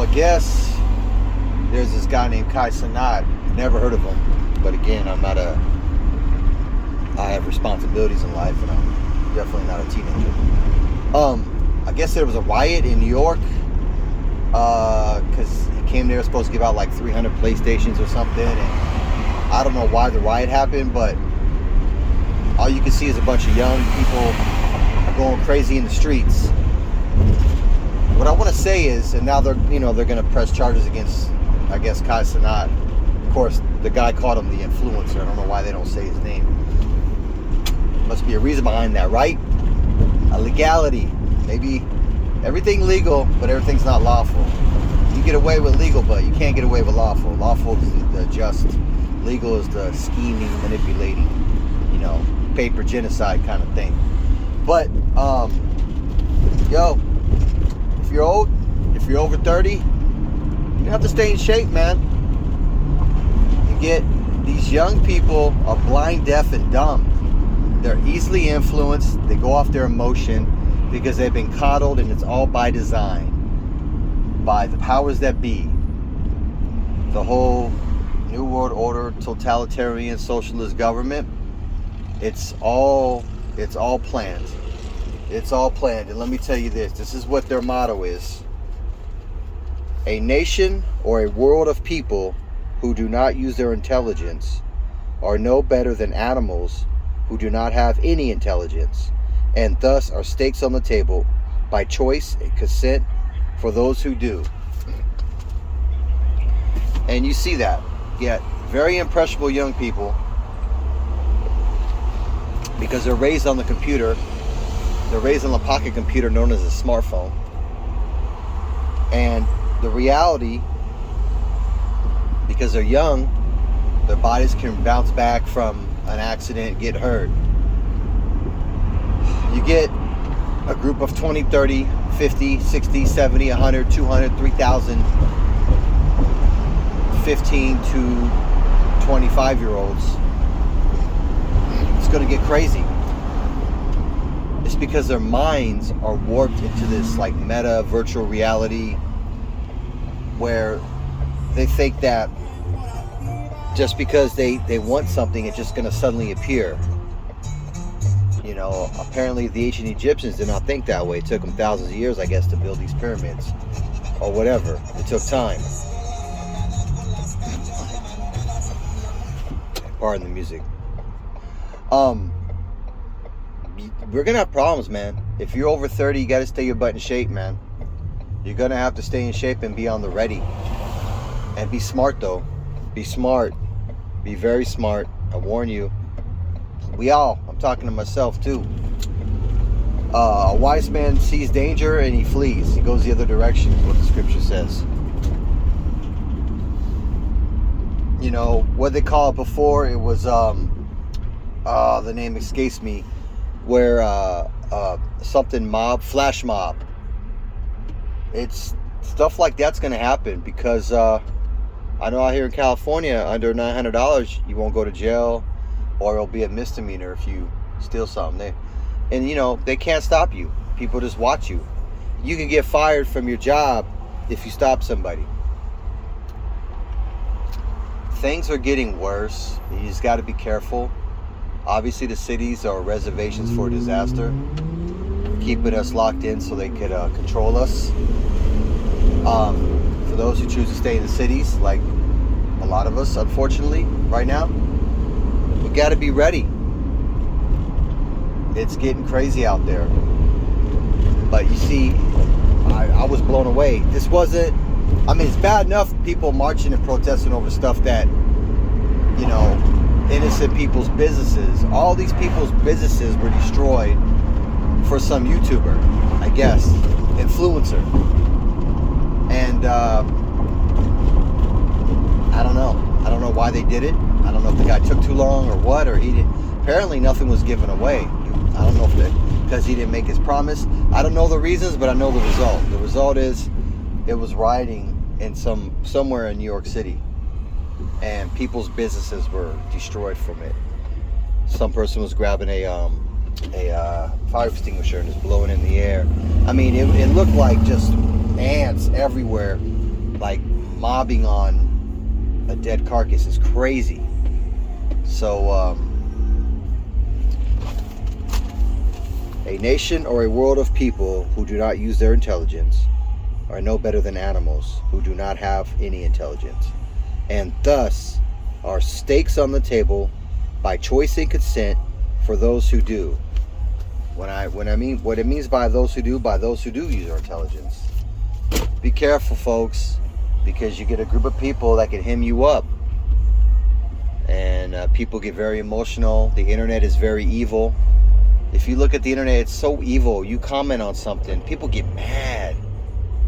I guess there's this guy named Cenat. Never heard of him, but again, I have responsibilities in life, and I'm definitely not a teenager. I guess there was a riot in New York, because he came there supposed to give out like 300 PlayStations or something, and I don't know why the riot happened, but all you can see is a bunch of young people going crazy in the streets. What I want to say is, and now they're going to press charges against, I guess, Cenat. Of course, the guy called him the influencer. I don't know why they don't say his name. Must be a reason behind that, right? A legality. Maybe everything legal, but everything's not lawful. You get away with legal, but you can't get away with lawful. Lawful is the just. Legal is the scheming, manipulating, paper genocide kind of thing. But, if you're old, if you're over 30, you have to stay in shape, man. You get these young people are blind, deaf, and dumb. They're easily influenced. They go off their emotion because they've been coddled, and it's all by design, by the powers that be. The whole New World Order, totalitarian, socialist government. It's all planned. It's all planned. And let me tell you this. This is what their motto is. A nation or a world of people who do not use their intelligence are no better than animals who do not have any intelligence, and thus are stakes on the table by choice and consent for those who do. And you see that. Yet very impressionable young people, because they're raised on the computer. They're raised on the pocket computer known as a smartphone. And the reality, because they're young, their bodies can bounce back from an accident, get hurt. You get a group of 20, 30, 50, 60, 70, 100, 200, 3,000, 15 to 25-year-olds. It's going to get crazy. It's because their minds are warped into this like meta virtual reality where they think that just because they want something, it's just going to suddenly appear. Apparently the ancient Egyptians did not think that way. It took them thousands of years, I guess, to build these pyramids or whatever. It took time. Pardon the music. We're gonna have problems, man. If you're over 30, you gotta stay your butt in shape, man. You're gonna have to stay in shape and be on the ready. And be smart, though. Be smart. Be very smart. I warn you. I'm talking to myself, too. A wise man sees danger and he flees. He goes the other direction, is what the scripture says. What they call it before, it was, the name escapes me, where, something mob, flash mob. It's stuff like that's going to happen because, I know out here in California, under $900, you won't go to jail, or it'll be a misdemeanor if you steal something. They can't stop you. People just watch you. You can get fired from your job if you stop somebody. Things are getting worse. You just got to be careful. Obviously, the cities are reservations for disaster, keeping us locked in so they could control us. For those who choose to stay in the cities, like a lot of us, unfortunately, right now, we got to be ready. It's getting crazy out there. But you see, I was blown away. This wasn't, it's bad enough people marching and protesting over stuff that, innocent people's businesses. All these people's businesses were destroyed for some YouTuber, I guess, influencer. And I don't know. I don't know why they did it. I don't know if the guy took too long or what, or he didn't. Apparently nothing was given away. I don't know if because he didn't make his promise. I don't know the reasons, but I know the result. The result is it was rioting in somewhere in New York City, and people's businesses were destroyed from it. Some person was grabbing a fire extinguisher and just blowing it in the air. It looked like just ants everywhere like mobbing on a dead carcass is crazy. So a nation or a world of people who do not use their intelligence are no better than animals who do not have any intelligence, and thus are stakes on the table by choice and consent for those who do. When I mean what it means by those who do use their intelligence. Be careful, folks, because you get a group of people that can hem you up, and people get very emotional. The internet is very evil. If you look at the internet, it's so evil. You comment on something, people get mad.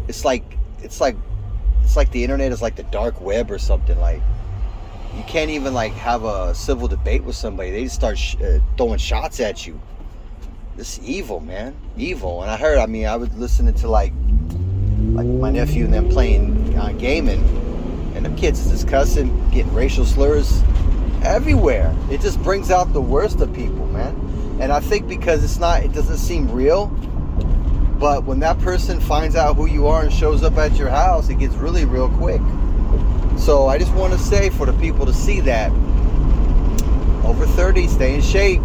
It's like the internet is like the dark web or something. Like, you can't even like have a civil debate with somebody. They just start throwing shots at you. This is evil, man, evil. And I was listening to like my nephew and them playing gaming, and them kids is just cussing, getting racial slurs everywhere. It just brings out the worst of people, man. And I think because it doesn't seem real, but when that person finds out who you are and shows up at your house, it gets really real quick. So I just want to say, for the people to see that, over 30, stay in shape,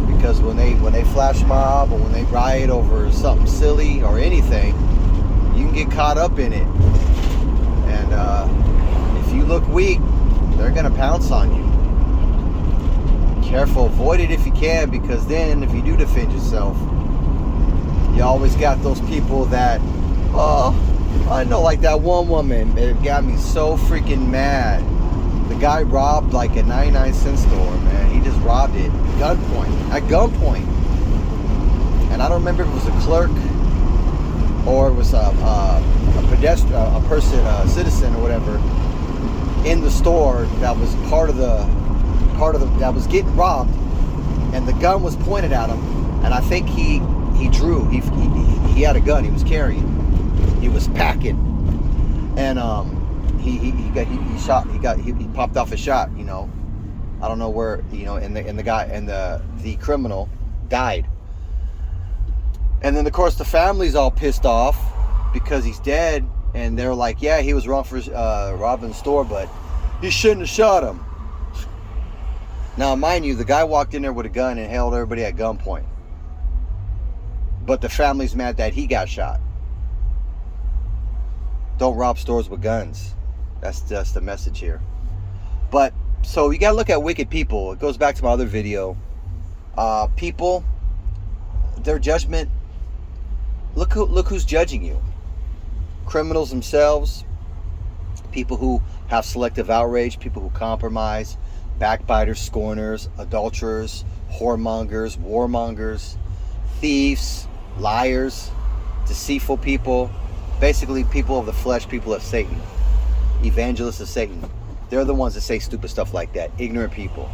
because when they flash mob or when they riot over something silly or anything, you can get caught up in it. And if you look weak, they're gonna pounce on you. Careful, avoid it if you can, because then if you do defend yourself, you always got those people that, I know, like that one woman, it got me so freaking mad. The guy robbed like a 99-cent store, man. He just robbed it at gunpoint. And I don't remember if it was a clerk or it was a pedestrian, a person, a citizen or whatever, in the store that was part of the that was getting robbed, and the gun was pointed at him, and I think he drew. He had a gun. He was carrying. He was packing, and he popped off a shot. You know, I don't know where. You know, and the guy and the criminal died. And then of course the family's all pissed off because he's dead, and they're like, yeah, he was wrong for robbing the store, but he shouldn't have shot him. Now, mind you, the guy walked in there with a gun and held everybody at gunpoint. But the family's mad that he got shot. Don't rob stores with guns. That's just the message here. But, so you gotta look at wicked people. It goes back to my other video. People, their judgment, look who's judging you. Criminals themselves, people who have selective outrage, people who compromise, backbiters, scorners, adulterers, whoremongers, warmongers, thieves, liars, deceitful people, basically people of the flesh, people of Satan, evangelists of Satan. They're the ones that say stupid stuff like that, ignorant people.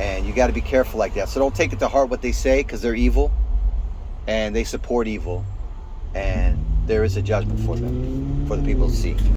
And you got to be careful like that. So don't take it to heart what they say, because they're evil and they support evil, and there is a judgment for them, for the people to see.